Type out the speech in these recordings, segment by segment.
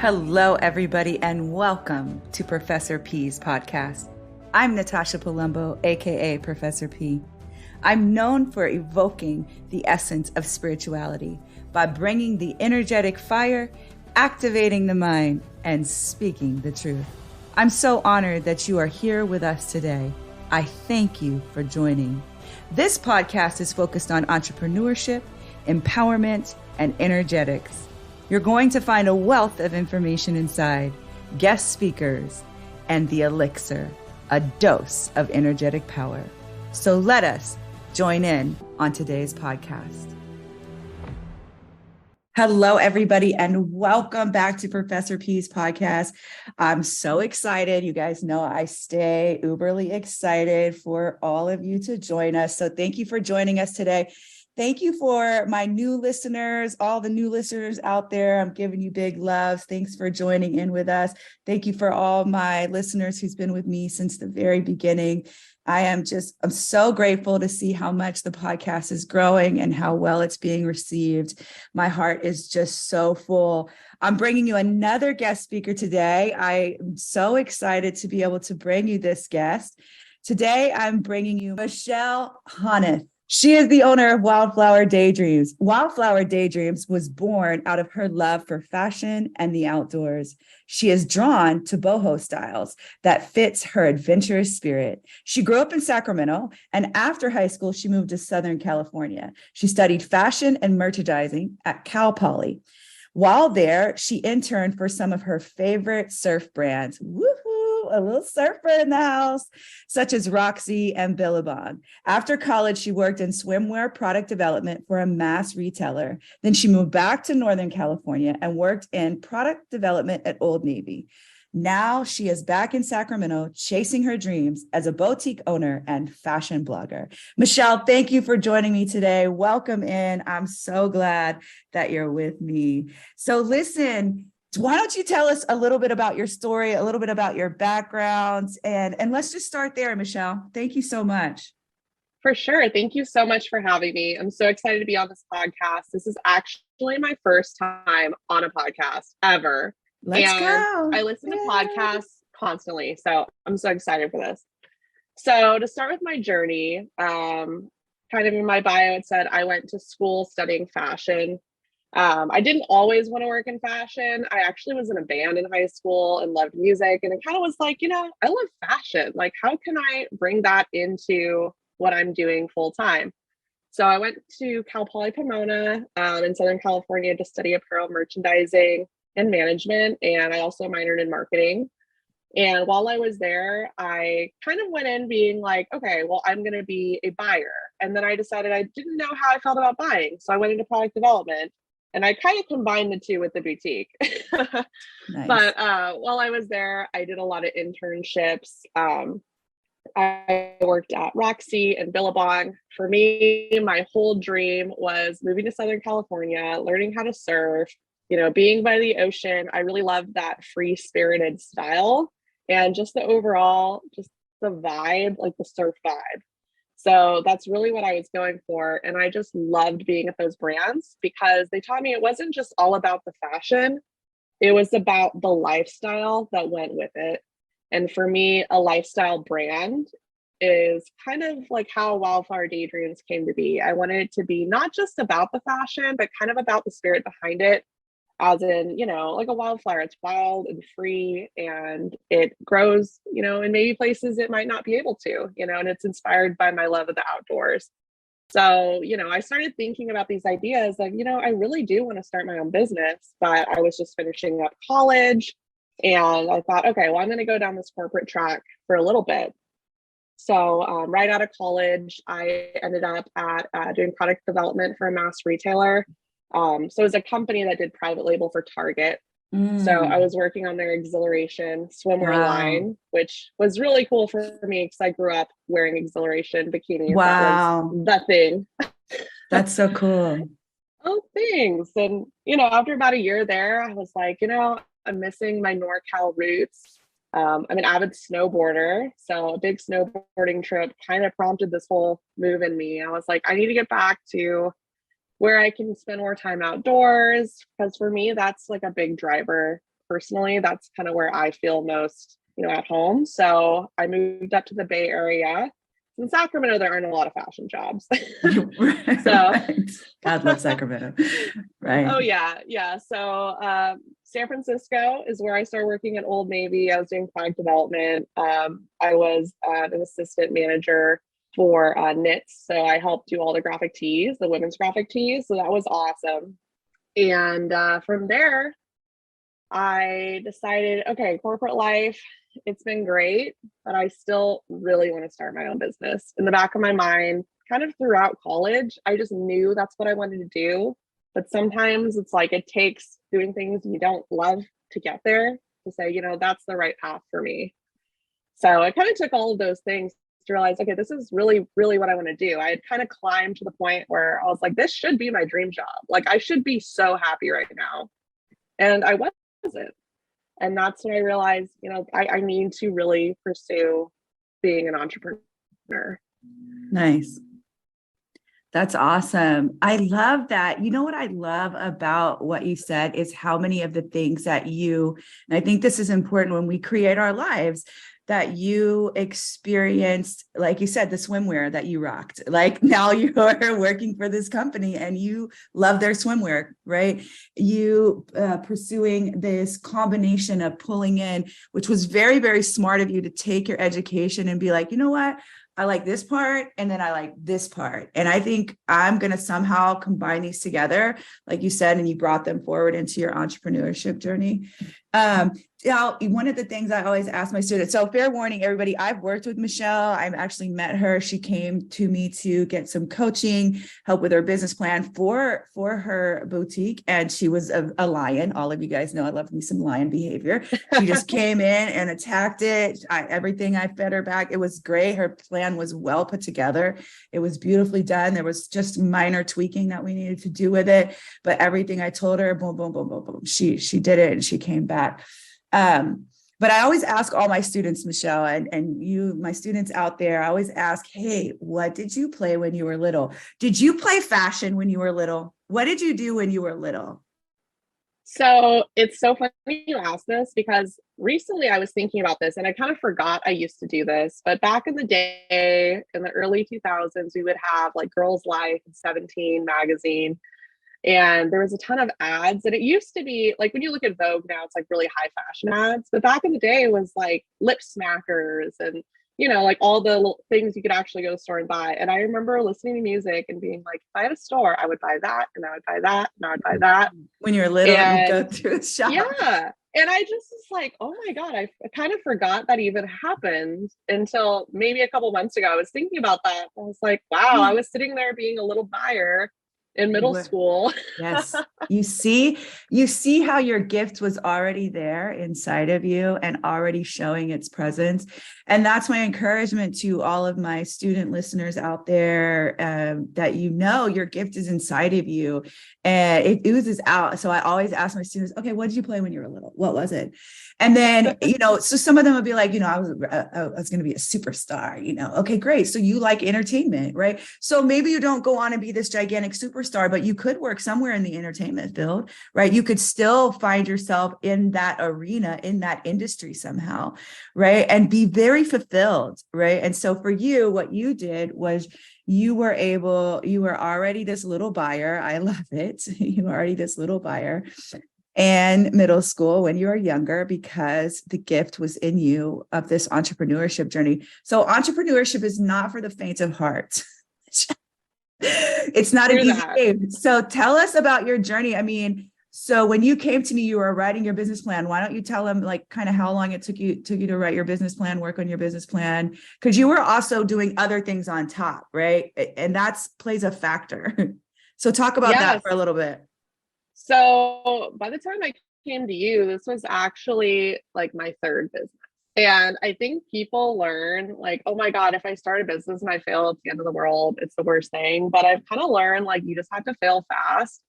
Hello, everybody, and welcome to Professor P's podcast. I'm Natasha Palumbo, aka Professor P. I'm known for evoking the essence of spirituality by bringing the energetic fire, activating the mind, and speaking the truth. I'm so honored that you are here with us today. I thank you for joining. This podcast is focused on entrepreneurship, empowerment, and energetics. You're going to find a wealth of information inside, guest speakers, and the elixir, a dose of energetic power. So let us join in on today's podcast. Hello, everybody, and welcome back to Professor P's podcast. I'm so excited. You guys know I stay uberly excited for all of you to join us. So thank you for joining us today. Thank you for my new listeners, all the new listeners out there. I'm giving you big loves. Thanks for joining in with us. Thank you for all my listeners who's been with me since the very beginning. I'm so grateful to see how much the podcast is growing and how well it's being received. My heart is just so full. I'm bringing you another guest speaker today. I'm so excited to be able to bring you this guest. Today, I'm bringing you Michelle Honath. She is the owner of Wildflower Daydreams. Wildflower Daydreams was born out of her love for fashion and the outdoors. She is drawn to boho styles that fits her adventurous spirit. She grew up in Sacramento, and after high school, she moved to Southern California. She studied fashion and merchandising at Cal Poly. While there, she interned for some of her favorite surf brands. Woohoo! A little surfer in the house, such as Roxy and Billabong. After college, she worked in swimwear product development for a mass retailer. Then she moved back to Northern California and worked in product development at Old Navy. Now she is back in Sacramento, chasing her dreams as a boutique owner and fashion blogger. Michelle, thank you for joining me today. Welcome in. I'm so glad that you're with me. So listen, why don't you tell us a little bit about your story, a little bit about your backgrounds, and let's just start there, Michelle. Thank you so much. For sure. Thank you so much for having me. I'm so excited to be on this podcast. This is actually my first time on a podcast ever. Let's go. I listen to podcasts constantly, so I'm so excited for this. So to start with my journey, kind of in my bio, it said I went to school studying fashion. I didn't always want to work in fashion. I actually was in a band in high school and loved music. And it kind of was like, I love fashion. Like, how can I bring that into what I'm doing full time? So I went to Cal Poly Pomona in Southern California to study apparel merchandising and management. And I also minored in marketing. And while I was there, I kind of went in being like, okay, well, I'm going to be a buyer. And then I decided I didn't know how I felt about buying. So I went into product development. And I kind of combined the two with the boutique. Nice. But while I was there, I did a lot of internships. I worked at Roxy and Billabong. For me, my whole dream was moving to Southern California, learning how to surf, being by the ocean. I really loved that free-spirited style and just the overall, just the vibe, like the surf vibe. So that's really what I was going for. And I just loved being at those brands because they taught me it wasn't just all about the fashion. It was about the lifestyle that went with it. And for me, a lifestyle brand is kind of like how Wildflower Daydreams came to be. I wanted it to be not just about the fashion, but kind of about the spirit behind it. As in, like a wildflower, it's wild and free and it grows, in maybe places it might not be able to, and it's inspired by my love of the outdoors. So, I started thinking about these ideas of, I really do want to start my own business, but I was just finishing up college and I thought, okay, well, I'm going to go down this corporate track for a little bit. So right out of college, I ended up at doing product development for a mass retailer. So it was a company that did private label for Target. So I was working on their exhilaration swimwear line, which was really cool for me because I grew up wearing exhilaration bikinis. Wow. That was the thing. That's so cool. Oh, thanks. And, after about a year there, I was like, I'm missing my NorCal roots. I'm an avid snowboarder. So a big snowboarding trip kind of prompted this whole move in me. I was like, I need to get back to where I can spend more time outdoors. Because for me, that's like a big driver personally, that's kind of where I feel most, at home. So I moved up to the Bay Area. In Sacramento, there aren't a lot of fashion jobs. So Right. God love Sacramento. Right. oh yeah. So San Francisco is where I started working at Old Navy. I was doing product development. I was an assistant manager for knits. So I helped do all the graphic tees, the women's graphic tees. So that was awesome. And from there, I decided, okay, corporate life, it's been great, but I still really want to start my own business. In the back of my mind, kind of throughout college, I just knew that's what I wanted to do. But sometimes it's like it takes doing things you don't love to get there to say, that's the right path for me. So I kind of took all of those things to realize, okay, this is really, really what I want to do. I had kind of climbed to the point where I was like, this should be my dream job. Like, I should be so happy right now. And I wasn't. And that's when I realized, I need to really pursue being an entrepreneur. Nice. That's awesome. I love that. You know what I love about what you said is how many of the things that and I think this is important when we create our lives, that you experienced, like you said, the swimwear that you rocked. Like now you're working for this company and you love their swimwear, right? You pursuing this combination of pulling in, which was very, very smart of you to take your education and be like, you know what? I like this part, and then I like this part. And I think I'm going to somehow combine these together, like you said, and you brought them forward into your entrepreneurship journey. Now, one of the things I always ask my students, so fair warning, everybody, I've worked with Michelle. I've actually met her. She came to me to get some coaching, help with her business plan for her boutique. And she was a lion. All of you guys know I love me some lion behavior. She just came in and attacked it. Everything I fed her back. It was great. Her plan was well put together. It was beautifully done. There was just minor tweaking that we needed to do with it. But everything I told her, boom, boom, boom, boom, boom. She did it and she came back. But I always ask all my students, Michelle, and you, my students out there, I always ask, hey, what did you play when you were little? Did you play fashion when you were little? What did you do when you were little? So it's so funny you ask this, because recently I was thinking about this and I kind of forgot I used to do this. But back in the day, in the early 2000s, we would have like Girls Life and 17 magazine. And there was a ton of ads, and it used to be like, when you look at Vogue now, it's like really high fashion ads. But back in the day, it was like lip smackers and, like all the things you could actually go to the store and buy. And I remember listening to music and being like, if I had a store, I would buy that, and I would buy that, and I would buy that. When you were little, and you go through a shop. Yeah. And I just was like, oh my God, I kind of forgot that even happened until maybe a couple months ago. I was thinking about that. I was like, wow, I was sitting there being a little buyer in middle school. Yes. You see how your gift was already there inside of you and already showing its presence. And that's my encouragement to all of my student listeners out there, that your gift is inside of you and it oozes out. So I always ask my students, okay, what did you play when you were little? What was it? And then, so some of them would be like, I was going to be a superstar, okay, great. So you like entertainment, right? So maybe you don't go on and be this gigantic superstar, but you could work somewhere in the entertainment field, right? You could still find yourself in that arena, in that industry somehow, right? And be very fulfilled, right? And so for you, what you did was you were already this little buyer. I love it. You were already this little buyer. And middle school when you were younger, because the gift was in you of this entrepreneurship journey. So entrepreneurship is not for the faint of heart. It's not an easy game. So tell us about your journey. I mean, so when you came to me, you were writing your business plan. Why don't you tell them like kind of how long it took you to write your business plan, work on your business plan? Because you were also doing other things on top, right? And that's plays a factor. So talk about that for a little bit. So by the time I came to you, this was actually like my third business. And I think people learn like, oh my God, if I start a business and I fail, it's the end of the world. It's the worst thing. But I've kind of learned like you just have to fail fast.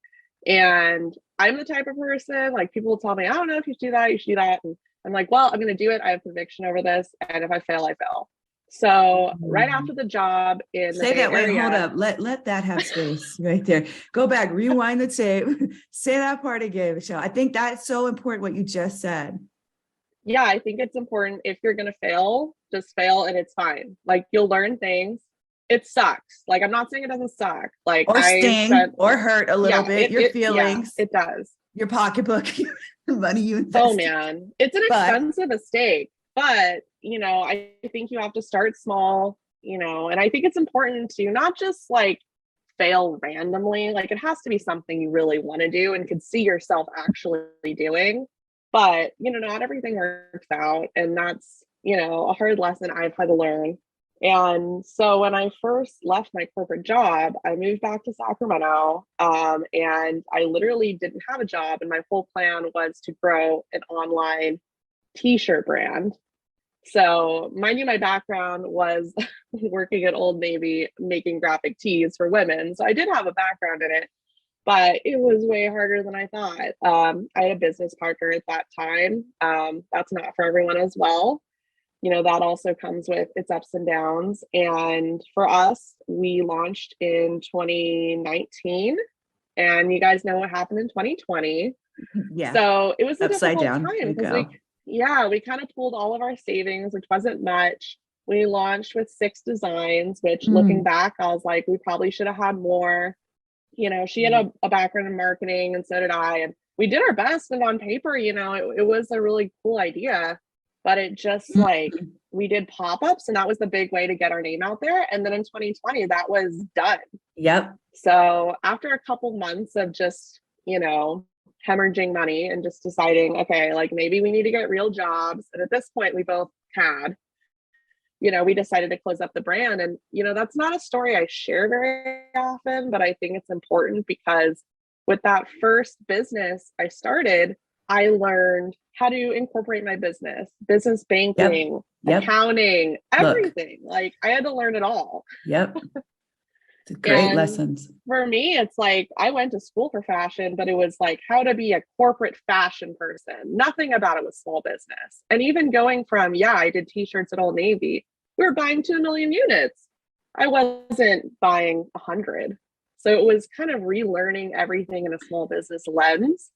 And I'm the type of person, like people will tell me, I don't know if you should do that, you should do that. And I'm like, well, I'm going to do it. I have conviction over this. And if I fail, I fail. So right after the job in the Say Bay that, wait, Area, hold up. Let that have space right there. Go back, rewind the tape. Say that part again, Michelle. I think that's so important what you just said. yeah, I think it's important. If you're going to fail, just fail and it's fine. Like, you'll learn things. It sucks. Like, I'm not saying it doesn't suck. Like, Or I sting spent, or hurt a little yeah, bit, your yeah, feelings, it does. your pocketbook, the money you Oh invested. man, it's an But expensive mistake, but I think you have to start small, and I think it's important to not just like fail randomly. Like, it has to be something you really want to do and could see yourself actually doing. But, not everything works out. And that's, a hard lesson I've had to learn. And so when I first left my corporate job, I moved back to Sacramento, and I literally didn't have a job. And my whole plan was to grow an online t-shirt brand. So, mind you, my background was working at Old Navy making graphic tees for women. So I did have a background in it, but it was way harder than I thought. I had a business partner at that time. That's not for everyone as well. That also comes with its ups and downs. And for us, we launched in 2019. And you guys know what happened in 2020. yeah, So it was a upside difficult down. time because we kind of pulled all of our savings, which wasn't much. We launched with 6 designs, which looking back, I was like, we probably should have had more. She had a background in marketing and so did I. And we did our best. And on paper, it was a really cool idea, but it just like, we did pop-ups and that was the big way to get our name out there. And then in 2020, that was done. Yep. So after a couple months of just, hemorrhaging money and just deciding, okay, like maybe we need to get real jobs. And at this point, we both had, we decided to close up the brand. And, that's not a story I share very often, but I think it's important because with that first business I started, I learned how to incorporate my business banking, accounting, everything. Like, I had to learn it all. Yep. Great lessons. For me, it's like I went to school for fashion, but it was like how to be a corporate fashion person. Nothing about it was small business. And even going from, I did t-shirts at Old Navy. We were buying 2 million units. I wasn't buying 100. So it was kind of relearning everything in a small business lens,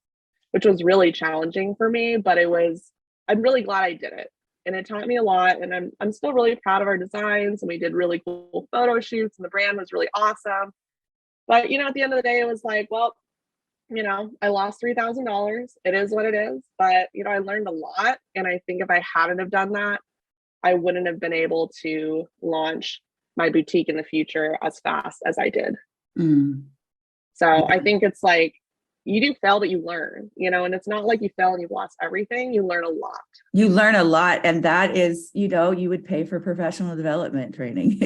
which was really challenging for me, but I'm really glad I did it. And it taught me a lot. And I'm still really proud of our designs. And we did really cool photo shoots and the brand was really awesome. But, at the end of the day, it was like, well, I lost $3,000. It is what it is. But, I learned a lot. And I think if I hadn't have done that, I wouldn't have been able to launch my boutique in the future as fast as I did. So I think it's like, you do fail, but you learn, and it's not like you fail and you've lost everything. You learn a lot. You learn a lot. And that is, you would pay for professional development training.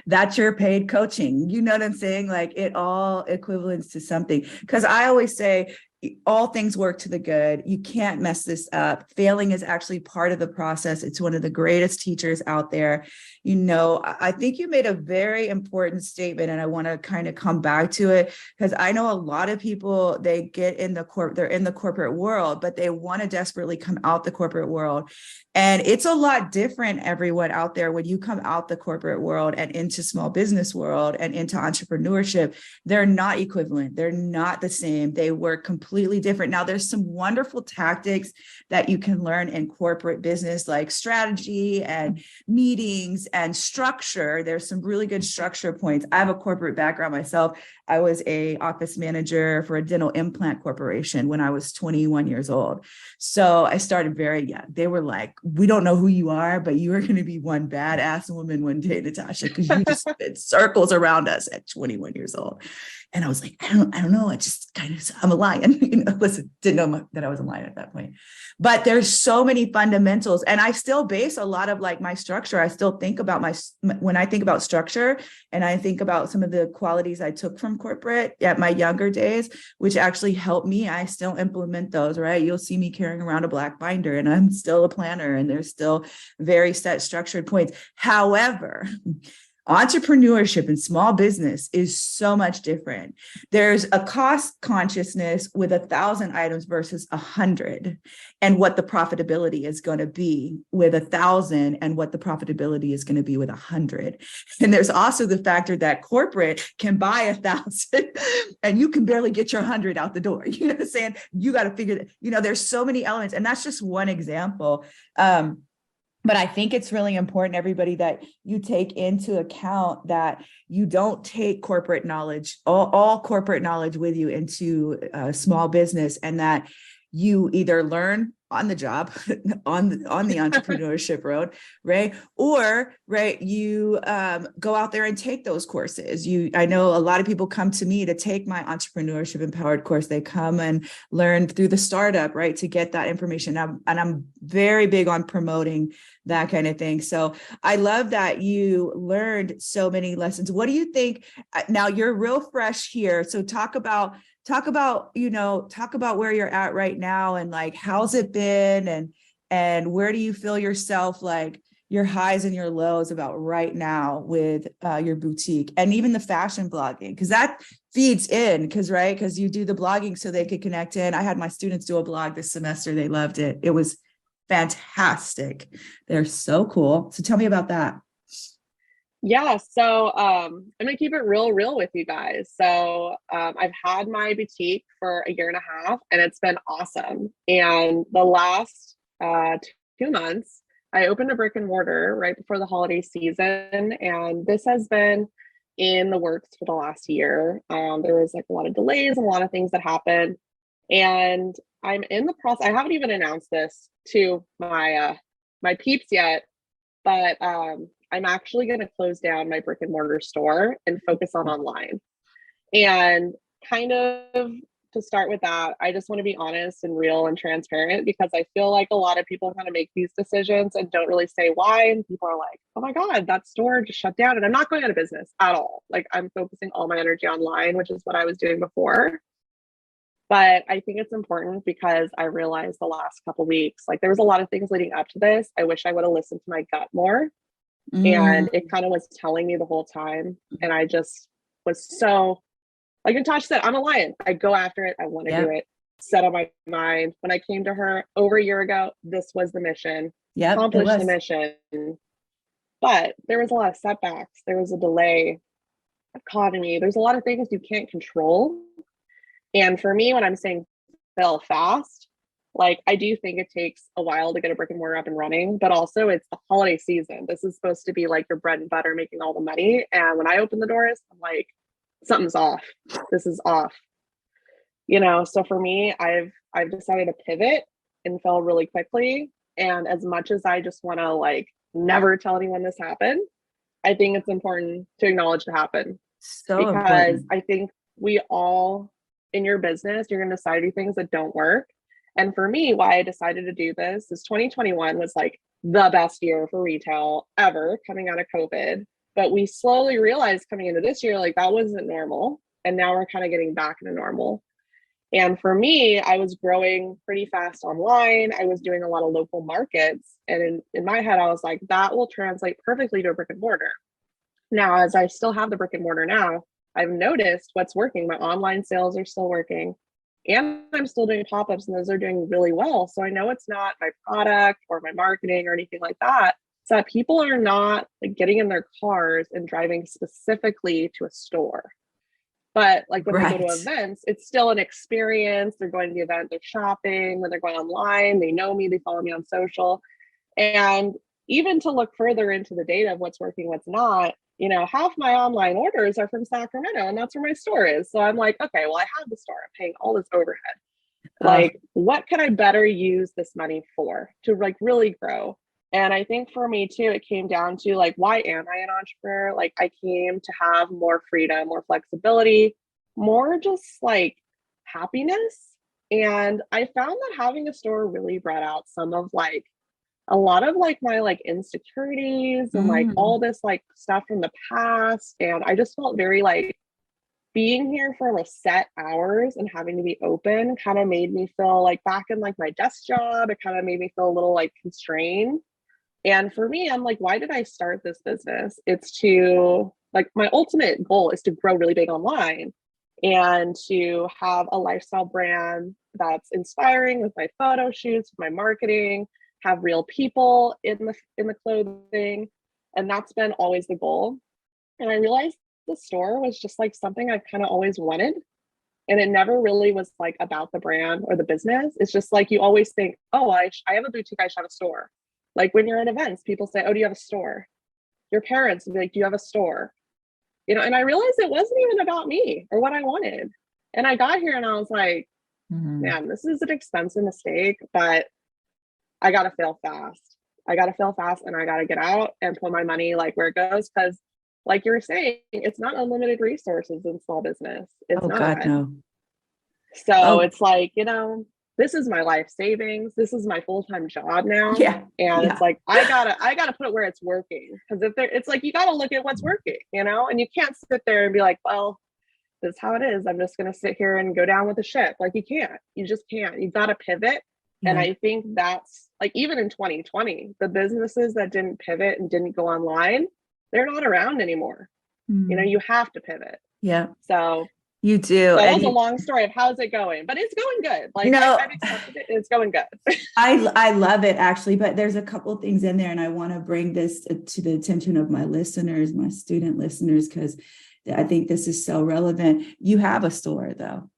That's your paid coaching. You know what I'm saying? Like, it all equivalents to something. Because I always say, all things work to the good. You can't mess this up. Failing is actually part of the process. It's one of the greatest teachers out there. I think you made a very important statement, and I want to kind of come back to it because I know a lot of people, they get in they're in the corporate world, but they want to desperately come out the corporate world. And it's a lot different, everyone out there, when you come out the corporate world and into small business world and into entrepreneurship. They're not equivalent. They're not the same. They work completely different. Now, there's some wonderful tactics that you can learn in corporate business, like strategy and meetings and structure. There's some really good structure points. I have a corporate background myself. I was an office manager for a dental implant corporation when I was 21 years old. So I started very young. They were like, we don't know who you are, but you are going to be one badass woman one day, Natasha, because you just spin circles around us at 21 years old. And I was like, I don't know. I just kind of, I'm a lion, listen, didn't know that I was a lion at that point, but there's so many fundamentals. And I still base a lot of like my structure. I still think about when I think about structure and I think about some of the qualities I took from corporate at my younger days, which actually helped me. I still implement those, right? You'll see me carrying around a black binder and I'm still a planner and there's still very set structured points. However, Entrepreneurship and small business is so much different. There's a cost consciousness with 1,000 items versus 100, and what the profitability is going to be with 1,000 and what the profitability is going to be with 100. And there's also the factor that corporate can buy 1,000 and you can barely get your 100 out the door. You know what I'm saying? You got to figure that, there's so many elements, and that's just one example. But I think it's really important, everybody, that you take into account that you don't take corporate knowledge, all corporate knowledge with you into small business, and that you either learn on the job, on the entrepreneurship road, right? Or, right, you go out there and take those courses. I know a lot of people come to me to take my entrepreneurship empowered course. They come and learn through the startup, right, to get that information. And I'm very big on promoting that kind of thing. So I love that you learned so many lessons. What do you think? Now you're real fresh here. So talk about where you're at right now, and like, how's it been, and where do you feel yourself, like your highs and your lows about right now with your boutique, and even the fashion blogging, because that feeds in, because you do the blogging so they could connect in. I had my students do a blog this semester. They loved it. It was fantastic. They're so cool. So tell me about that. Yeah, so I'm gonna keep it real with you guys. So I've had my boutique for a year and a half, and it's been awesome. And the last 2 months, I opened a brick and mortar right before the holiday season, and this has been in the works for the last year. There was like a lot of delays and a lot of things that happened, and I'm in the process. I haven't even announced this to my my peeps yet, but I'm actually going to close down my brick and mortar store and focus on online. And kind of to start with that, I just want to be honest and real and transparent, because I feel like a lot of people kind of make these decisions and don't really say why. And people are like, oh my God, that store just shut down. And I'm not going out of business at all. Like, I'm focusing all my energy online, which is what I was doing before. But I think it's important because I realized the last couple of weeks, like there was a lot of things leading up to this. I wish I would have listened to my gut more. And it kind of was telling me the whole time. And I just was so, like Natasha said, I'm a lion. I go after it. I want to do it. Set on my mind. When I came to her over a year ago, this was the mission. Accomplish the mission. But there was a lot of setbacks. There was a delay, economy. There's a lot of things you can't control. And for me, when I'm saying fail fast, like I do think it takes a while to get a brick and mortar up and running, but also it's the holiday season. This is supposed to be like your bread and butter, making all the money. And when I open the doors, I'm like, something's off. This is off. So for me, I've decided to pivot and fail really quickly. And as much as I just want to like never tell anyone this happened, I think it's important to acknowledge it happened. So because important. I think we all, in your business, you're going to decide to do things that don't work. And for me, why I decided to do this is 2021 was like the best year for retail ever coming out of COVID. But we slowly realized coming into this year, like that wasn't normal. And now we're kind of getting back into normal. And for me, I was growing pretty fast online. I was doing a lot of local markets. And in my head, I was like, that will translate perfectly to a brick and mortar. Now, as I still have the brick and mortar now, I've noticed what's working. My online sales are still working. And I'm still doing pop-ups, and those are doing really well. So I know it's not my product or my marketing or anything like that. It's that people are not like getting in their cars and driving specifically to a store. But like when they go to events, it's still an experience. They're going to the event, they're shopping. When they're going online, they know me, they follow me on social. And even to look further into the data of what's working, what's not, half my online orders are from Sacramento, and that's where my store is. So I'm like, okay, well, I have the store. I'm paying all this overhead. Like, what can I better use this money for to like really grow? And I think for me too, it came down to like, why am I an entrepreneur? Like I came to have more freedom, more flexibility, more just like happiness. And I found that having a store really brought out some of like a lot of like my like insecurities and like all this like stuff from the past. And I just felt very like being here for a set hours and having to be open kind of made me feel like back in like my desk job. It kind of made me feel a little like constrained. And for me, I'm like, why did I start this business? It's to like, my ultimate goal is to grow really big online and to have a lifestyle brand that's inspiring with my photo shoots, my marketing, have real people in the clothing. And that's been always the goal. And I realized the store was just like something I've kind of always wanted. And it never really was like about the brand or the business. It's just like you always think, oh, I have a boutique, I should have a store. Like when you're at events, people say, oh, do you have a store? Your parents would be like, do you have a store? You know, and I realized it wasn't even about me or what I wanted. And I got here and I was like, man, this is an expensive mistake, but I got to fail fast. I got to fail fast and I got to get out and put my money like where it goes. Cause like you're saying, it's not unlimited resources in small business. It's Oh not. God, no. So it's like, you know, this is my life savings. This is my full-time job now. Yeah. And Yeah. it's like, I gotta put it where it's working. Cause if there, it's like, you gotta look at what's working, you know, and you can't sit there and be like, well, this is how it is. I'm just going to sit here and go down with the ship. Like you just can't, you got to pivot. Yeah. And I think that's like, even in 2020, the businesses that didn't pivot and didn't go online, they're not around anymore. You know, you have to pivot. Yeah. So you do. so that and was a long story of how's it going, but it's going good. Like I've accepted it. It's going good. I love it actually, but there's a couple of things in there and I want to bring this to the attention of my listeners, my student listeners, because I think this is so relevant. You have a store though.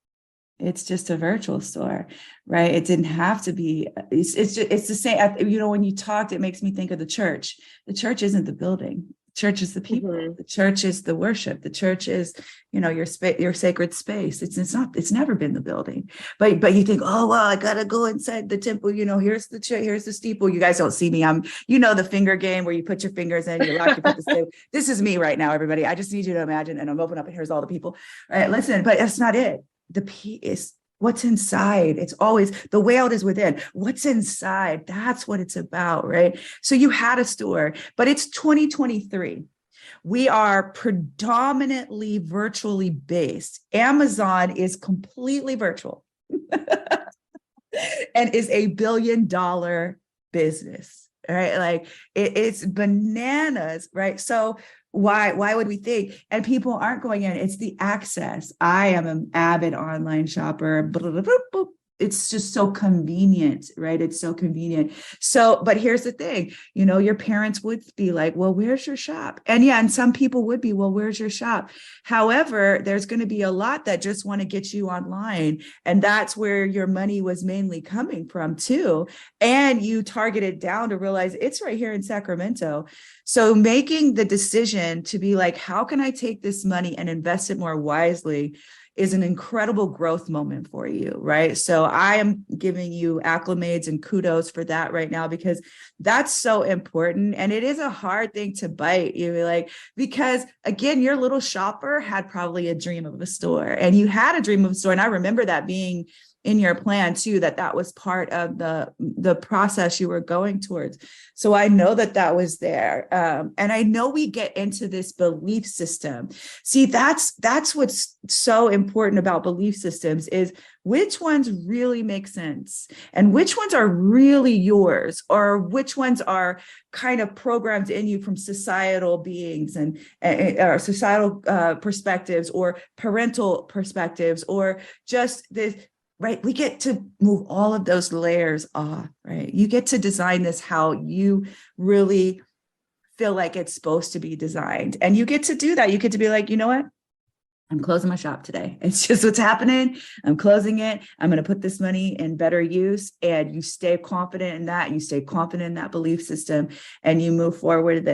It's just a virtual store, right? It didn't have to be, it's the same, you know, when you talked, it makes me think of the church. The church isn't the building. The church is the people. Mm-hmm. The church is the worship. The church is, you know, your sacred space. It's never been the building, but you think, oh, well, I got to go inside the temple. You know, here's the steeple. You guys don't see me. You know, the finger game where you put your fingers in, you lock, you put the steeple. This is me right now, everybody. I just need you to imagine, and I'm open up and here's all the people. All right, listen, but that's not it. The P is what's inside. It's always the way out is within. What's inside? That's what it's about, right? So you had a store, but it's 2023. We are predominantly virtually based. Amazon is completely virtual and is $1 billion business, right? Like it's bananas, right? So why would we think? And people aren't going in. It's the access. I am an avid online shopper. It's just so convenient, right? It's so convenient. So, but here's the thing, you know, your parents would be like, well, where's your shop? And yeah, and some people would be, well, where's your shop? However, there's going to be a lot that just want to get you online. And that's where your money was mainly coming from too. And you targeted down to realize it's right here in Sacramento. So making the decision to be like, how can I take this money and invest it more wisely is an incredible growth moment for you, right? So I am giving you acclimates and kudos for that right now, because that's so important. And it is a hard thing to bite. You're like, because again, your little shopper had probably a dream of a store, and you had a dream of a store. And I remember that being in your plan too, that was part of the process you were going towards. So I know that was there. And I know we get into this belief system. See, that's what's so important about belief systems, is which ones really make sense and which ones are really yours, or which ones are kind of programmed in you from societal beings and societal perspectives, or parental perspectives, or just this. Right. We get to move all of those layers off, right? You get to design this how you really feel like it's supposed to be designed. And you get to do that. You get to be like, you know what? I'm closing my shop today. It's just what's happening. I'm closing it. I'm going to put this money in better use. And you stay confident in that. You stay confident in that belief system, and you move forward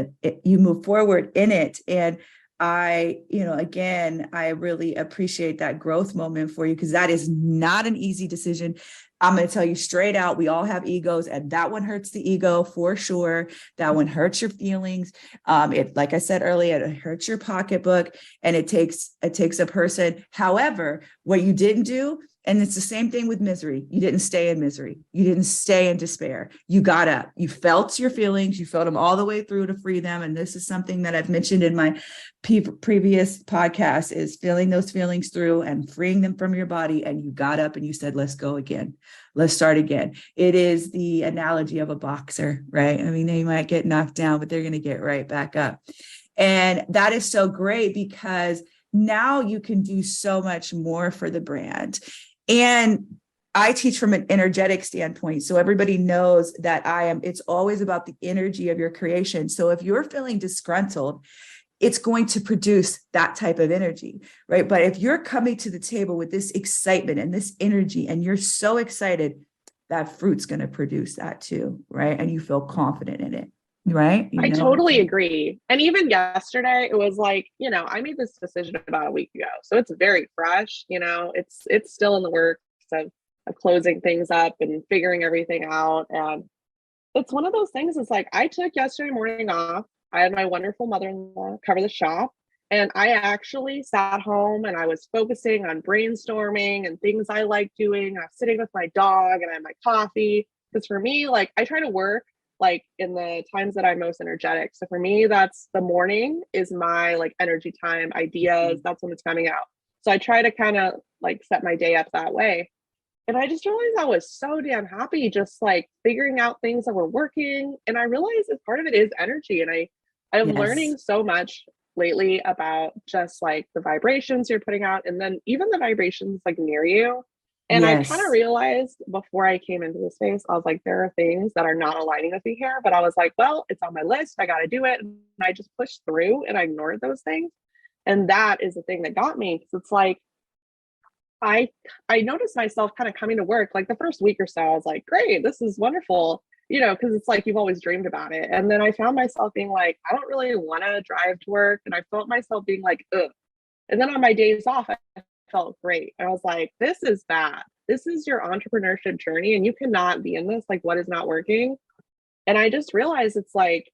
in it. And again, I really appreciate that growth moment for you, because that is not an easy decision. I'm going to tell you straight out, we all have egos, and that one hurts the ego for sure. That one hurts your feelings. Like I said earlier, it hurts your pocketbook, and it takes a person. However, what you didn't do, and it's the same thing with misery. You didn't stay in misery. You didn't stay in despair. You got up. You felt your feelings. You felt them all the way through to free them. And this is something that I've mentioned in my previous podcast, is feeling those feelings through and freeing them from your body. And you got up and you said, let's go again. Let's start again. It is the analogy of a boxer, right? I mean, they might get knocked down, but they're going to get right back up. And that is so great because now you can do so much more for the brand. And I teach from an energetic standpoint. So everybody knows that it's always about the energy of your creation. So if you're feeling disgruntled, it's going to produce that type of energy, right? But if you're coming to the table with this excitement and this energy, and you're so excited, that fruit's going to produce that too, right? And you feel confident in it, right? I totally agree. And even yesterday, it was like, I made this decision about a week ago. So it's very fresh, it's still in the works of closing things up and figuring everything out. And it's one of those things. It's like, I took yesterday morning off. I had my wonderful mother-in-law cover the shop. And I actually sat home and I was focusing on brainstorming and things I like doing. I was sitting with my dog and I had my coffee. Because for me, like, I try to work like in the times that I'm most energetic. So for me, that's the morning is my like energy time, ideas. That's when it's coming out. So I try to kind of like set my day up that way. And I just realized I was so damn happy just like figuring out things that were working. And I realized that part of it is energy. And I'm learning so much lately about just like the vibrations you're putting out and then even the vibrations like near you. And I kind of realized before I came into this space, I was like, there are things that are not aligning with me here. But I was like, well, it's on my list. I got to do it. And I just pushed through and I ignored those things. And that is the thing that got me. Because it's like, I noticed myself kind of coming to work like the first week or so. I was like, great, this is wonderful, because it's like you've always dreamed about it. And then I found myself being like, I don't really want to drive to work. And I felt myself being like, ugh. And then on my days off, I felt great. And I was like, this is bad. This is your entrepreneurship journey. And you cannot be in this. Like, what is not working? And I just realized it's like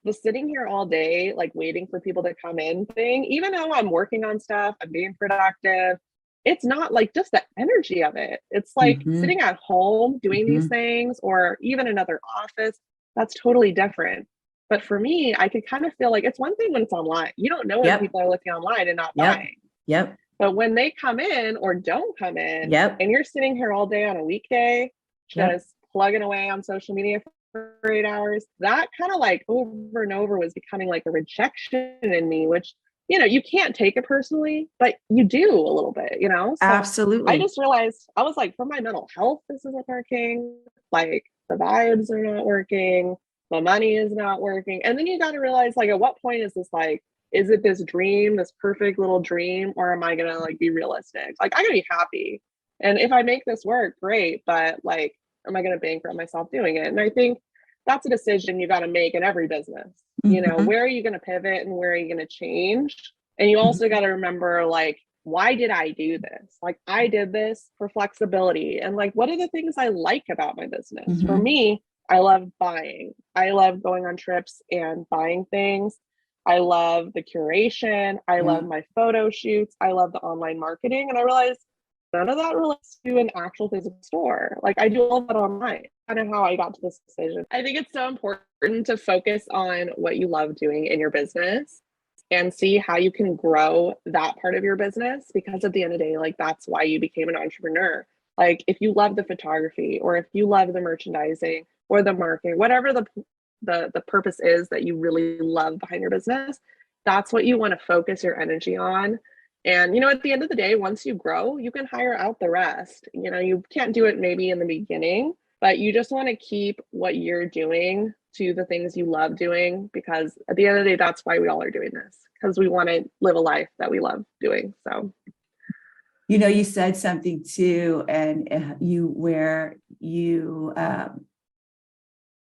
the sitting here all day, like waiting for people to come in thing, even though I'm working on stuff, I'm being productive. It's not like just the energy of it. It's like sitting at home doing these things or even another office. That's totally different. But for me, I could kind of feel like it's one thing when it's online. You don't know when people are looking online and not buying. But when they come in or don't come in and you're sitting here all day on a weekday, just plugging away on social media for 8 hours, that kind of like over and over was becoming like a rejection in me, which you can't take it personally, but you do a little bit, So absolutely. I just realized I was like, for my mental health, this isn't working. Like the vibes are not working. The money is not working. And then you got to realize, like, at what point is this like, is it this dream, this perfect little dream, or am I going to like be realistic? Like, I gotta be happy. And if I make this work, great. But like, am I going to bankrupt myself doing it? And I think that's a decision you got to make in every business. Where are you going to pivot and where are you going to change? And you also got to remember, like, why did I do this? Like, I did this for flexibility. And like, what are the things I like about my business? For me, I love buying. I love going on trips and buying things. I love the curation. I love my photo shoots. I love the online marketing. And I realized none of that relates to an actual physical store. Like, I do all of that online. Kind of how I got to this decision. I think it's so important to focus on what you love doing in your business and see how you can grow that part of your business, because at the end of the day, like, that's why you became an entrepreneur. Like, if you love the photography or if you love the merchandising or the marketing, whatever the purpose is that you really love behind your business, that's what you want to focus your energy on. And, at the end of the day, once you grow, you can hire out the rest. You can't do it maybe in the beginning, but you just want to keep what you're doing to the things you love doing, because at the end of the day, that's why we all are doing this, because we want to live a life that we love doing. So, you said something too, and you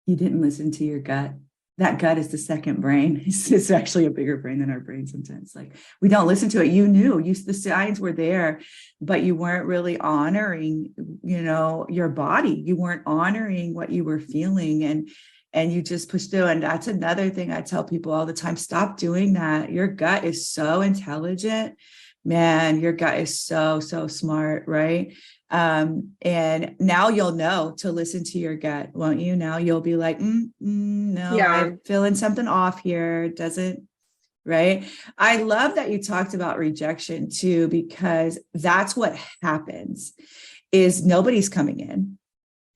didn't listen to your gut. That gut is the second brain. It's actually a bigger brain than our brain sometimes. Like, we don't listen to it. The signs were there, but you weren't really honoring, your body. You weren't honoring what you were feeling, and you just pushed through. And that's another thing I tell people all the time. Stop doing that. Your gut is so intelligent, man. Your gut is so, so smart, right? And now you'll know to listen to your gut, won't you? Now you'll be like, no, I'm feeling something off here. Doesn't, right? I love that you talked about rejection too, because that's what happens. is nobody's coming in.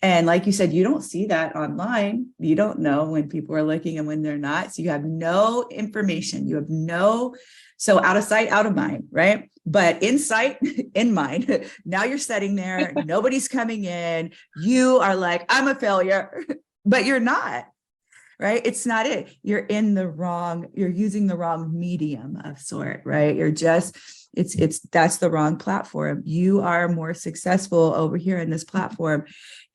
And like you said, you don't see that online. You don't know when people are looking and when they're not. So you have no information. You have no, so out of sight, out of mind, right? But in sight, in mind, now you're sitting there, nobody's coming in. You are like, I'm a failure, but you're not. Right? It's not it. You're using the wrong medium of sort, right? That's the wrong platform. You are more successful over here in this platform.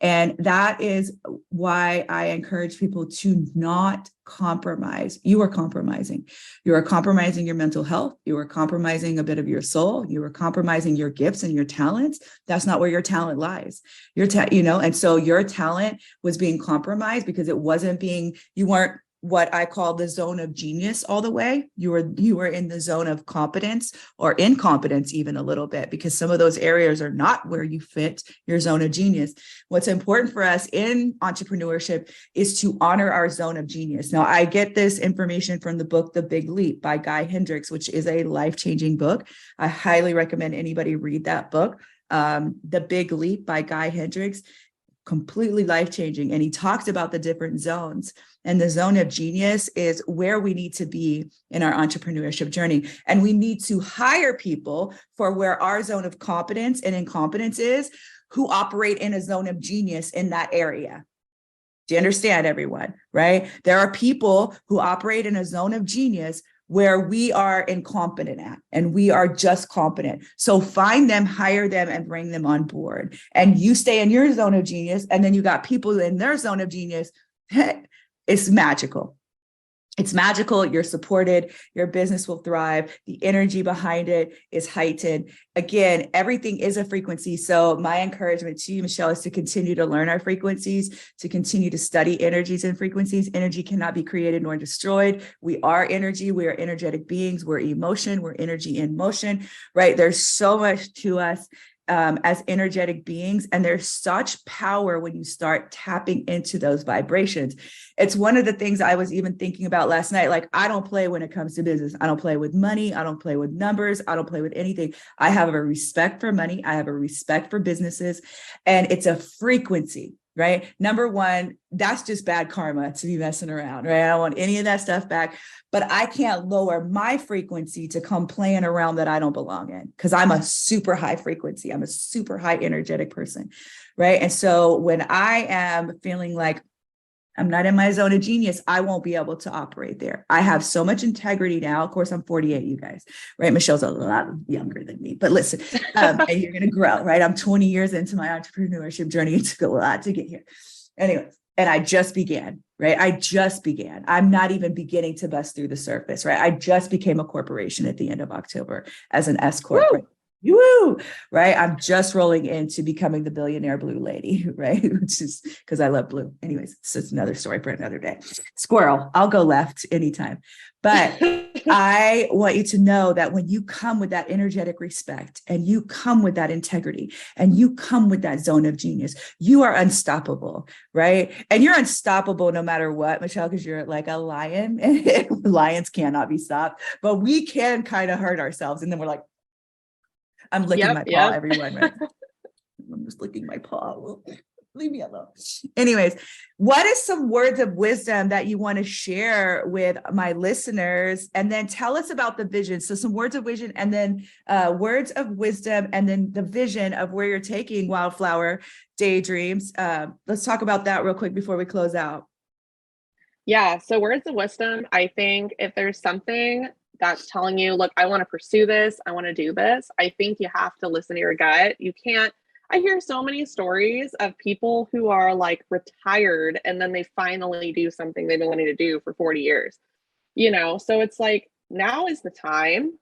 And that is why I encourage people to not compromise. You are compromising. You are compromising your mental health. You are compromising a bit of your soul. You are compromising your gifts and your talents. That's not where your talent lies. And so your talent was being compromised because you weren't what I call the zone of genius all the way. You were in the zone of competence or incompetence even a little bit, because some of those areas are not where you fit your zone of genius. What's important for us in entrepreneurship is to honor our zone of genius. Now, I get this information from the book, The Big Leap by Guy Hendricks, which is a life-changing book. I highly recommend anybody read that book. The Big Leap by Guy Hendricks, completely life-changing. And he talks about the different zones. And the zone of genius is where we need to be in our entrepreneurship journey. And we need to hire people for where our zone of competence and incompetence is, who operate in a zone of genius in that area. Do you understand, everyone? Right? There are people who operate in a zone of genius where we are incompetent at, and we are just competent. So find them, hire them, and bring them on board. And you stay in your zone of genius, and then you got people in their zone of genius. It's magical. It's magical. You're supported. Your business will thrive. The energy behind it is heightened. Again, everything is a frequency. So my encouragement to you, Michelle, is to continue to learn our frequencies, to continue to study energies and frequencies. Energy cannot be created nor destroyed. We are energy. We are energetic beings. We're emotion. We're energy in motion, right? There's so much to us as energetic beings. And there's such power when you start tapping into those vibrations. It's one of the things I was even thinking about last night. Like, I don't play when it comes to business. I don't play with money. I don't play with numbers. I don't play with anything. I have a respect for money. I have a respect for businesses, and it's a frequency. Right? Number one, that's just bad karma to be messing around, right? I don't want any of that stuff back, but I can't lower my frequency to come playing around that I don't belong in, because I'm a super high frequency. I'm a super high energetic person, right? And so when I am feeling like I'm not in my zone of genius, I won't be able to operate there. I have so much integrity now. Of course, I'm 48, you guys, right? Michelle's a lot younger than me, but listen, and you're going to grow, right? I'm 20 years into my entrepreneurship journey. It took a lot to get here. Anyway, and I just began, right? I'm not even beginning to bust through the surface, right? I just became a corporation at the end of October as an S Corp. Right? Woo! Right? I'm just rolling into becoming the billionaire blue lady, right? Which is because I love blue. Anyways, so it's another story for another day. Squirrel, I'll go left anytime. But I want you to know that when you come with that energetic respect, and you come with that integrity, and you come with that zone of genius, you are unstoppable, right? And you're unstoppable no matter what, Michelle, because you're like a lion, and lions cannot be stopped, but we can kind of hurt ourselves. And then we're like, I'm licking my paw, everyone, right? I'm just licking my paw. Leave me alone. Anyways, what is some words of wisdom that you want to share with my listeners? And then tell us about the vision. So some words of vision, and then words of wisdom, and then the vision of where you're taking Wildflower Daydreams. Let's talk about that real quick before we close out. Yeah. So words of wisdom, I think if there's something that's telling you, look, I want to pursue this, I want to do this, I think you have to listen to your gut. You can't, I hear so many stories of people who are like retired and then they finally do something they've been wanting to do for 40 years, So it's like, now is the time.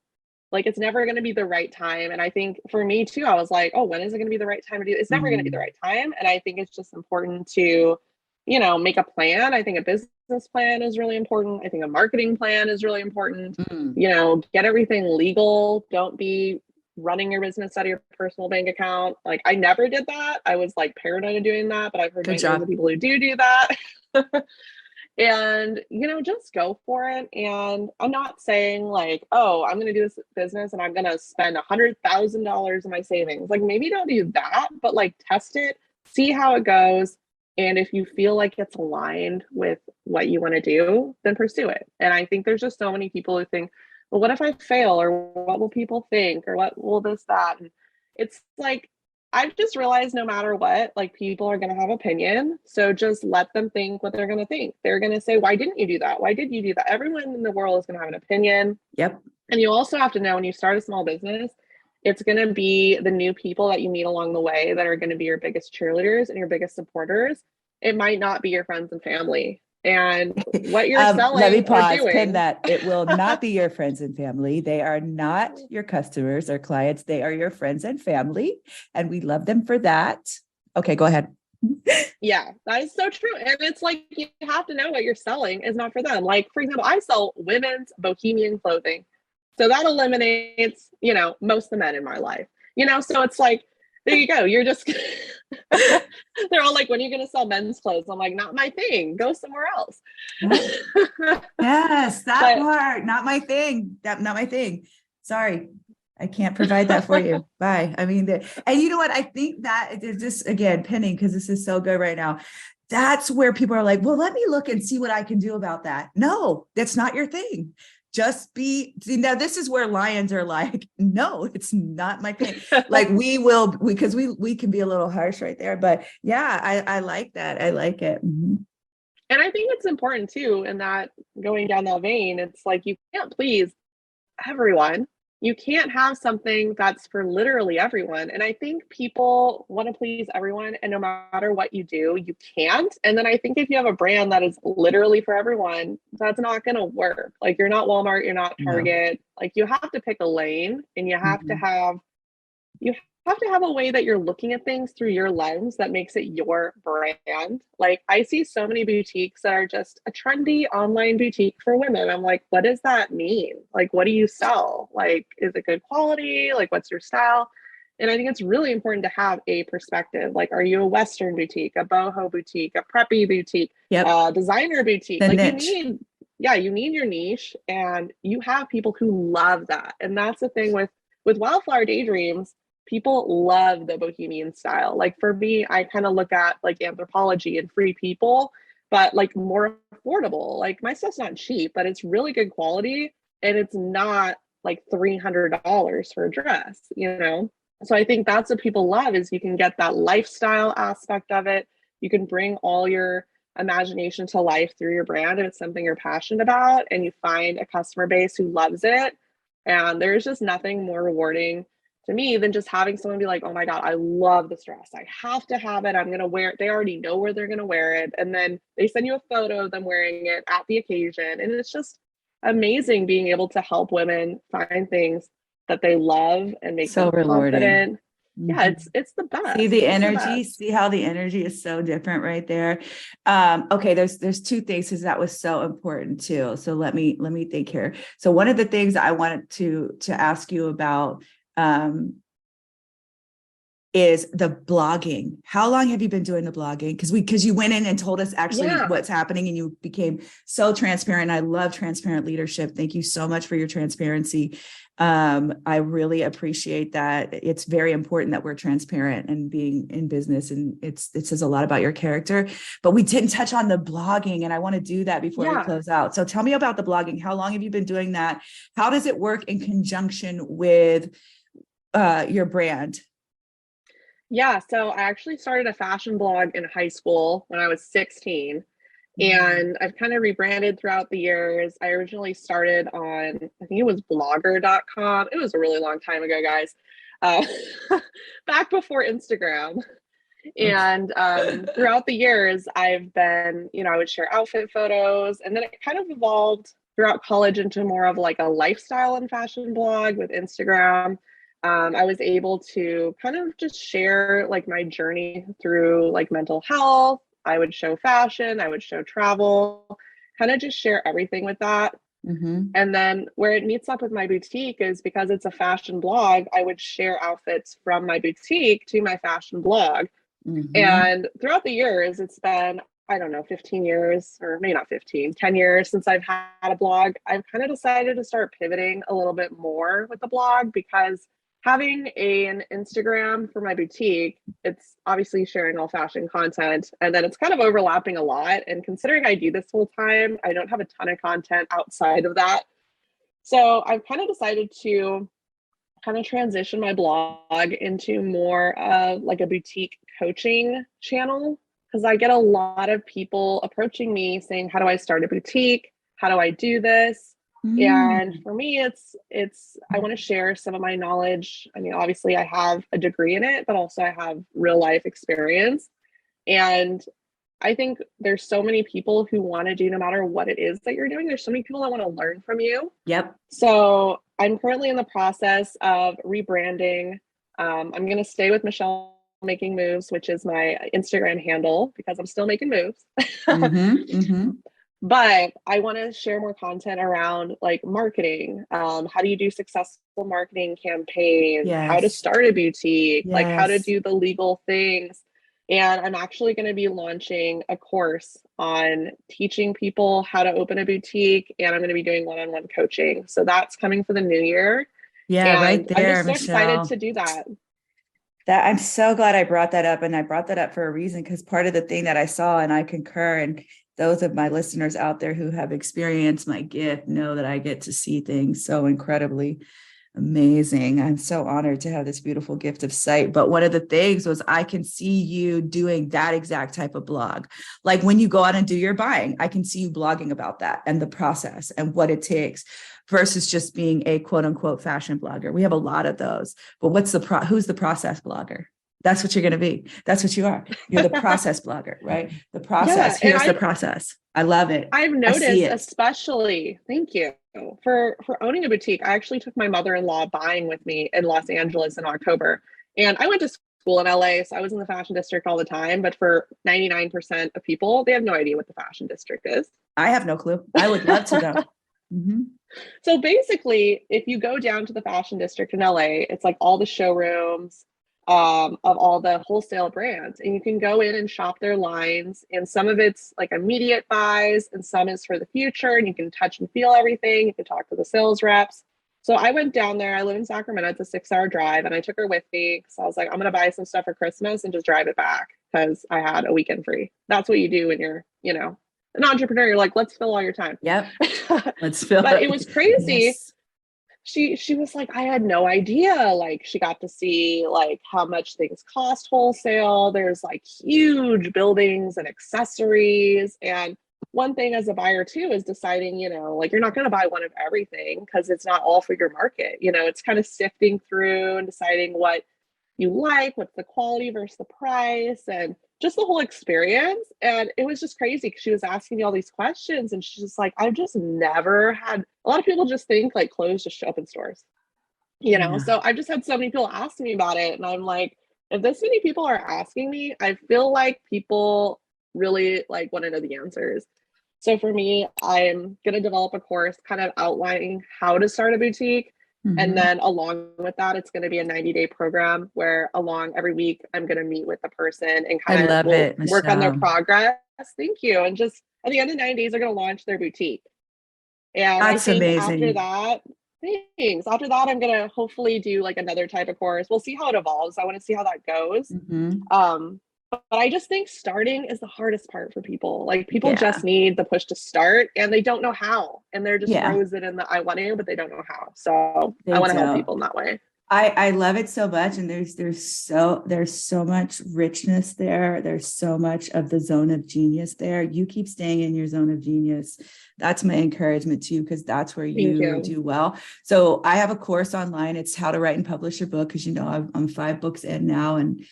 Like, it's never going to be the right time. And I think for me too, I was like, oh, when is it going to be the right time to do it? It's never going to be the right time. And I think it's just important to, make a plan. I think a business plan is really important. I think a marketing plan is really important. Get everything legal. Don't be running your business out of your personal bank account. Like, I never did that. I was like paranoid of doing that, but I've heard many people who do that. And, just go for it. And I'm not saying like, oh, I'm going to do this business and I'm going to spend $100,000 in my savings. Like maybe don't do that, but like test it, see how it goes. And if you feel like it's aligned with what you want to do, then pursue it. And I think there's just so many people who think, well, what if I fail? Or what will people think? Or what will this, that? And it's like, I've just realized no matter what, like people are going to have opinion. So just let them think what they're going to think. They're going to say, why didn't you do that? Why did you do that? Everyone in the world is going to have an opinion. Yep. And you also have to know when you start a small business, it's going to be the new people that you meet along the way that are going to be your biggest cheerleaders and your biggest supporters. It might not be your friends and family. And what you're selling let me or pause, doing. pin that. It will not be your friends and family. They are not your customers or clients. They are your friends and family. And we love them for that. Okay, go ahead. Yeah, that is so true. And it's like, you have to know what you're selling is not for them. Like, for example, I sell women's bohemian clothing. So that eliminates, most of the men in my life, so it's like, there you go. You're just, they're all like, when are you going to sell men's clothes? I'm like, not my thing. Go somewhere else. Yes, that part, not my thing. Not my thing. Sorry. I can't provide that for you. Bye. I mean, and you know what? I think that it's just, again, pinning, because this is so good right now. That's where people are like, well, let me look and see what I can do about that. No, that's not your thing. Just now this is where lions are like, no, it's not my thing. Like because we can be a little harsh right there, but yeah, I like that. I like it. Mm-hmm. And I think it's important too, in that going down that vein, it's like, you can't please everyone. You can't have something that's for literally everyone. And I think people want to please everyone. And no matter what you do, you can't. And then I think if you have a brand that is literally for everyone, that's not going to work. Like, you're not Walmart, you're not Target. No. Like, you have to pick a lane, and you have to have a way that you're looking at things through your lens that makes it your brand. Like, I see so many boutiques that are just a trendy online boutique for women. I'm like, what does that mean? Like, what do you sell? Like, is it good quality? Like, what's your style? And I think it's really important to have a perspective. Like, are you a Western boutique, a boho boutique, a preppy boutique, a designer boutique? Like, niche. You need your niche, and you have people who love that. And that's the thing with Wildflower Daydreams. People love the bohemian style. Like, for me, I kind of look at like Anthropologie and Free People, but like more affordable. Like, my stuff's not cheap, but it's really good quality, and it's not like $300 for a dress, So I think that's what people love, is you can get that lifestyle aspect of it. You can bring all your imagination to life through your brand, and it's something you're passionate about, and you find a customer base who loves it. And there's just nothing more rewarding to me than just having someone be like, oh my God, I love this dress. I have to have it. I'm going to wear it. They already know where they're going to wear it. And then they send you a photo of them wearing it at the occasion. And it's just amazing being able to help women find things that they love and make them confident. Mm-hmm. Yeah, it's the best. See the energy, see how the energy is so different right there. Okay, there's two things, because that was so important too. So let me think here. So one of the things I wanted to ask you about is the blogging. How long have you been doing the blogging? Because you went in and told us actually what's happening, and you became so transparent. I love transparent leadership. Thank you so much for your transparency. I really appreciate that. It's very important that we're transparent and being in business, and it says a lot about your character. But we didn't touch on the blogging, and I want to do that before we close out. So tell me about the blogging. How long have you been doing that? How does it work in conjunction with your brand? Yeah, so I actually started a fashion blog in high school when I was 16. And I've kind of rebranded throughout the years. I originally started on, I think it was blogger.com. It was a really long time ago, guys. Back before Instagram. And throughout the years, I've been, I would share outfit photos. And then it kind of evolved throughout college into more of like a lifestyle and fashion blog with Instagram. I was able to kind of just share like my journey through like mental health. I would show fashion, I would show travel, kind of just share everything with that. Mm-hmm. And then where it meets up with my boutique is because it's a fashion blog, I would share outfits from my boutique to my fashion blog. Mm-hmm. And throughout the years, it's been I don't know, 15 years, or maybe not 15, 10 years since I've had a blog, I've kind of decided to start pivoting a little bit more with the blog, because having an Instagram for my boutique, it's obviously sharing all fashion content, and then it's kind of overlapping a lot. And considering I do this full time, I don't have a ton of content outside of that. So I've kind of decided to kind of transition my blog into more of like a boutique coaching channel, because I get a lot of people approaching me saying, how do I start a boutique? How do I do this? And for me, it's I want to share some of my knowledge. I mean, obviously I have a degree in it, but also I have real life experience. And I think there's so many people who want to do, no matter what it is that you're doing, there's so many people that want to learn from you. Yep. So I'm currently in the process of rebranding. I'm going to stay with Michelle Making Moves, which is my Instagram handle, because I'm still making moves. But I want to share more content around like marketing. How do you do successful marketing campaigns? Yes. How to start a boutique, Yes. like how to do the legal things. And I'm actually going to be launching a course on teaching people how to open a boutique. And I'm going to be doing one-on-one coaching. So that's coming for the new year. Yeah, and right there, I'm just so Michelle. excited to do that. That I'm so glad I brought that up. And I brought that up for a reason, because part of the thing that I saw, and I concur, and those of my listeners out there who have experienced my gift know that I get to see things so incredibly amazing. I'm so honored to have this beautiful gift of sight. But one of the things was, I can see you doing that exact type of blog. Like when you go out and do your buying, I can see you blogging about that and the process and what it takes, versus just being a quote unquote fashion blogger. We have a lot of those, but who's the process blogger? That's what you're going to be. That's what you are. You're the process blogger, right? The process. Yeah, here's the process. I love it. I've noticed, especially, thank you, for owning a boutique. I actually took my mother-in-law buying with me in Los Angeles in October. And I went to school in LA, so I was in the fashion district all the time. But for 99% of people, they have no idea what the fashion district is. I have no clue. I would love to know. So basically, if you go down to the fashion district in LA, it's like all the showrooms of all the wholesale brands, and you can go in and shop their lines, and some of it's like immediate buys and some is for the future, and you can touch and feel everything. You can talk to the sales reps. So I went down there. I live in Sacramento. It's a 6-hour drive, and I took her with me because I was like, I'm going to buy some stuff for Christmas and just drive it back, because I had a weekend free. That's what you do when you're, an entrepreneur. You're like, let's fill all your time. Yep. Let's fill But it was crazy. Yes. She was like, I had no idea. Like, she got to see like how much things cost wholesale. There's like huge buildings and accessories. And one thing as a buyer too is deciding, like, you're not going to buy one of everything, because it's not all for your market. It's kind of sifting through and deciding what you like, what's the quality versus the price, and just the whole experience. And it was just crazy, because she was asking me all these questions, and she's just like, I've just never had, a lot of people just think like clothes just show up in stores, so I've just had so many people ask me about it. And I'm like, if this many people are asking me, I feel like people really like want to know the answers. So for me, I'm going to develop a course kind of outlining how to start a boutique. And then along with that, it's going to be a 90-day program where along every week, I'm going to meet with the person and kind of work on their progress. Thank you. And just at the end of 9 days, they're going to launch their boutique. And that's I think amazing. After that, I'm going to hopefully do like another type of course. We'll see how it evolves. I want to see how that goes. But I just think starting is the hardest part for people. Like, people just need the push to start, and they don't know how. And they're just frozen in the I want to, but they don't know how. So I want to help people in that way. I love it so much. And there's so much richness there. There's so much of the zone of genius there. You keep staying in your zone of genius. That's my encouragement to you, because that's where you do well. So I have a course online. It's how to write and publish your book, because I'm 5 books in now, and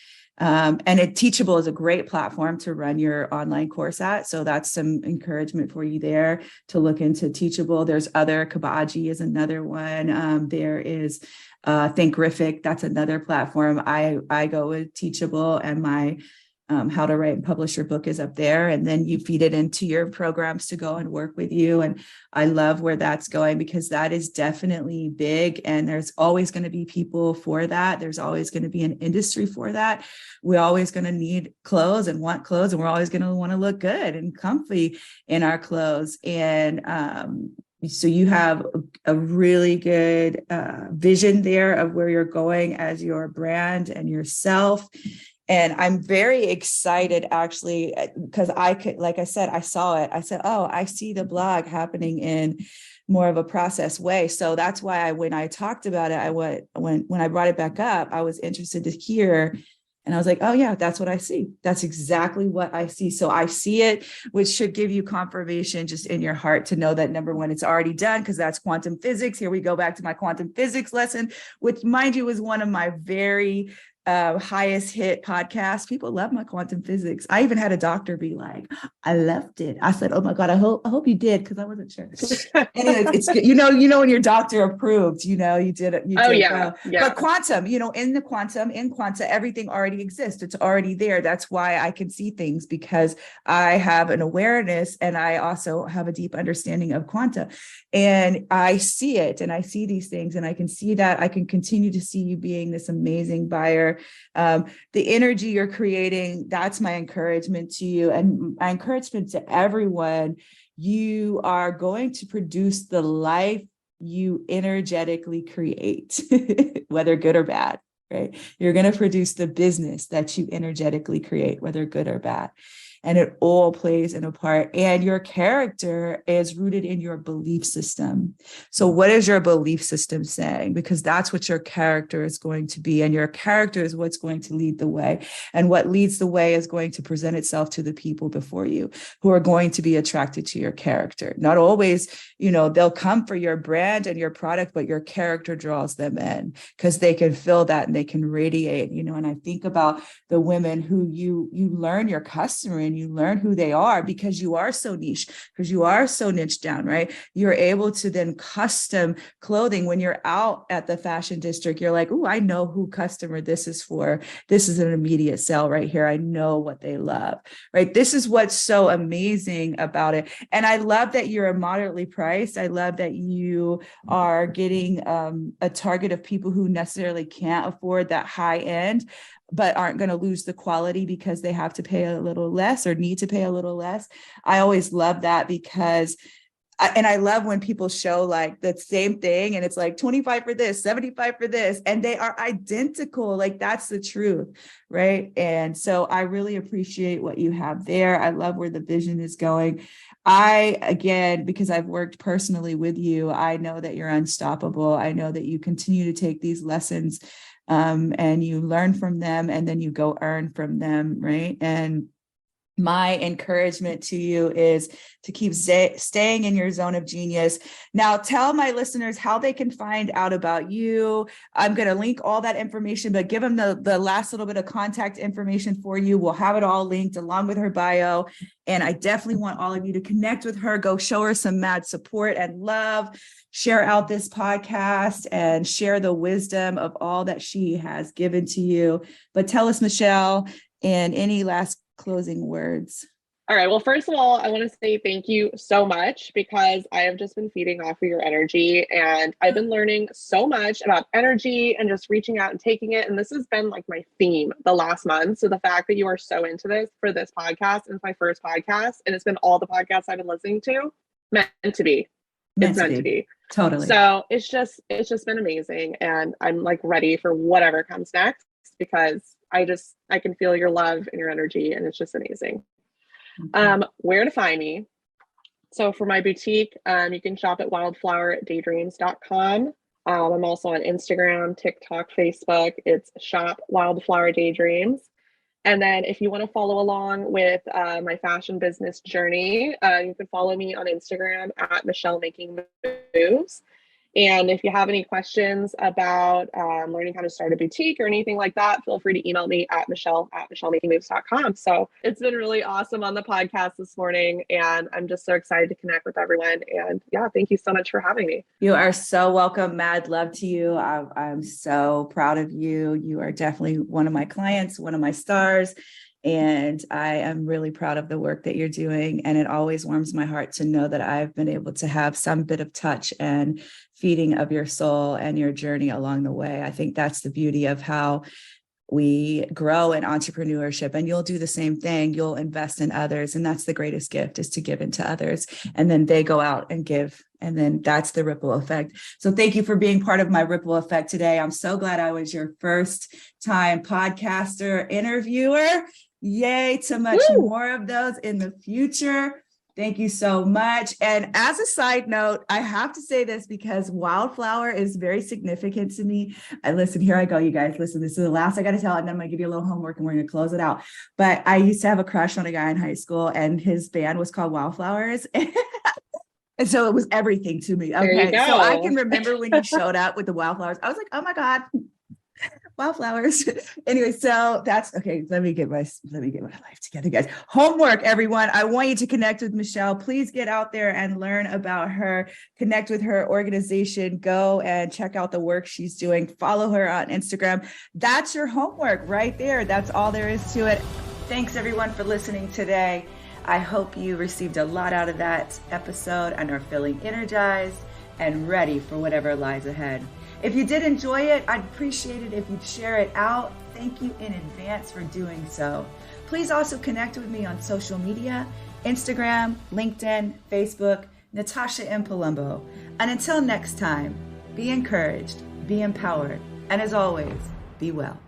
Teachable is a great platform to run your online course at. So that's some encouragement for you there to look into Teachable. There's other, Kabaji is another one. There is Thinkific. That's another platform. I go with Teachable, and my How to Write and Publish Your Book is up there. And then you feed it into your programs to go and work with you. And I love where that's going, because that is definitely big. And there's always going to be people for that. There's always going to be an industry for that. We're always going to need clothes and want clothes. And we're always going to want to look good and comfy in our clothes. And so you have a really good vision there of where you're going as your brand and yourself. And I'm very excited, actually, because like I said, I saw it. I said, oh, I see the blog happening in more of a process way. So that's why when I talked about it, when I brought it back up, I was interested to hear. And I was like, oh, yeah, that's what I see. That's exactly what I see. So I see it, which should give you confirmation just in your heart to know that, number one, it's already done, because that's quantum physics. Here we go back to my quantum physics lesson, which, mind you, is one of my very highest hit podcast. People love my quantum physics. I even had a doctor be like, I loved it. I said, oh my God, I hope you did, because I wasn't sure. Anyway, it's good. When your doctor approved, you did it. Oh, yeah. But quantum, in quanta, everything already exists. It's already there. That's why I can see things, because I have an awareness, and I also have a deep understanding of quanta, and I see it, and I see these things, and I can see that I can continue to see you being this amazing buyer. The energy you're creating, that's my encouragement to you, and my encouragement to everyone. You are going to produce the life you energetically create, whether good or bad, right? You're going to produce the business that you energetically create, whether good or bad. And it all plays in a part. And your character is rooted in your belief system. So what is your belief system saying? Because that's what your character is going to be. And your character is what's going to lead the way. And what leads the way is going to present itself to the people before you, who are going to be attracted to your character. Not always, they'll come for your brand and your product, but your character draws them in, because they can feel that and they can radiate, and I think about the women who you learn your customer, and you learn who they are, because you are so niche, because you are so niche down, right? You're able to then custom clothing. When you're out at the fashion district, you're like, oh, I know who customer this is for. This is an immediate sale right here. I know what they love, right? This is what's so amazing about it. And I love that you're moderately priced. I love that you are getting a target of people who necessarily can't afford that high end, but aren't going to lose the quality because they have to pay a little less or need to pay a little less. I always love that, because I love when people show like the same thing and it's like 25 for this, 75 for this, and they are identical. Like, that's the truth, right? And so I really appreciate what you have there. I love where the vision is going. Again, because I've worked personally with you, I know that you're unstoppable. I know that you continue to take these lessons and you learn from them, and then you go earn from them, right? And my encouragement to you is to keep staying in your zone of genius. Now, tell my listeners how they can find out about you. I'm going to link all that information, but give them the last little bit of contact information for you. We'll have it all linked along with her bio. And I definitely want all of you to connect with her. Go show her some mad support and love. Share out this podcast and share the wisdom of all that she has given to you. But tell us, Michelle, and any last closing words. All right. Well, first of all, I want to say thank you so much, because I have just been feeding off of your energy, and I've been learning so much about energy and just reaching out and taking it. And this has been like my theme the last month. So the fact that you are so into this for this podcast, and it's my first podcast, and it's been all the podcasts I've been listening to, meant to be. It's meant to be. Totally. So it's just been amazing. And I'm like ready for whatever comes next, because I can feel your love and your energy, and it's just amazing. Where to find me? So for my boutique, you can shop at wildflowerdaydreams.com. I'm also on Instagram, TikTok, Facebook. It's shop Wildflower Daydreams. And then if you want to follow along with my fashion business journey, you can follow me on Instagram at Michelle Making Moves. And if you have any questions about learning how to start a boutique or anything like that, feel free to email me at michelle@michellemakingmoves.com. So it's been really awesome on the podcast this morning, and I'm just so excited to connect with everyone. And yeah, thank you so much for having me. You are so welcome. Mad love to you. I'm so proud of you. You are definitely one of my clients, one of my stars. And I am really proud of the work that you're doing. And it always warms my heart to know that I've been able to have some bit of touch and feeding of your soul and your journey along the way. I think that's the beauty of how we grow in entrepreneurship, and you'll do the same thing. You'll invest in others. And that's the greatest gift, is to give into others. And then they go out and give. And then that's the ripple effect. So thank you for being part of my ripple effect today. I'm so glad I was your first time podcaster interviewer. Yay to much more of those in the future. Thank you so much. And as a side note, I have to say this because Wildflower is very significant to me. And listen, here I go, you guys. Listen, this is the last I got to tell, and then I'm going to give you a little homework and we're going to close it out. But I used to have a crush on a guy in high school, and his band was called Wildflowers. And so it was everything to me. Okay. So I can remember when you showed up with the Wildflowers, I was like, oh my God. Wildflowers. Anyway, so that's okay. Let me get my life together, guys. Homework, everyone. I want you to connect with Michelle. Please get out there and learn about her. Connect with her organization. Go and check out the work she's doing. Follow her on Instagram. That's your homework right there. That's all there is to it. Thanks, everyone, for listening today. I hope you received a lot out of that episode and are feeling energized and ready for whatever lies ahead. If you did enjoy it, I'd appreciate it if you'd share it out. Thank you in advance for doing so. Please also connect with me on social media, Instagram, LinkedIn, Facebook, Natasha M. Palumbo. And until next time, be encouraged, be empowered, and as always, be well.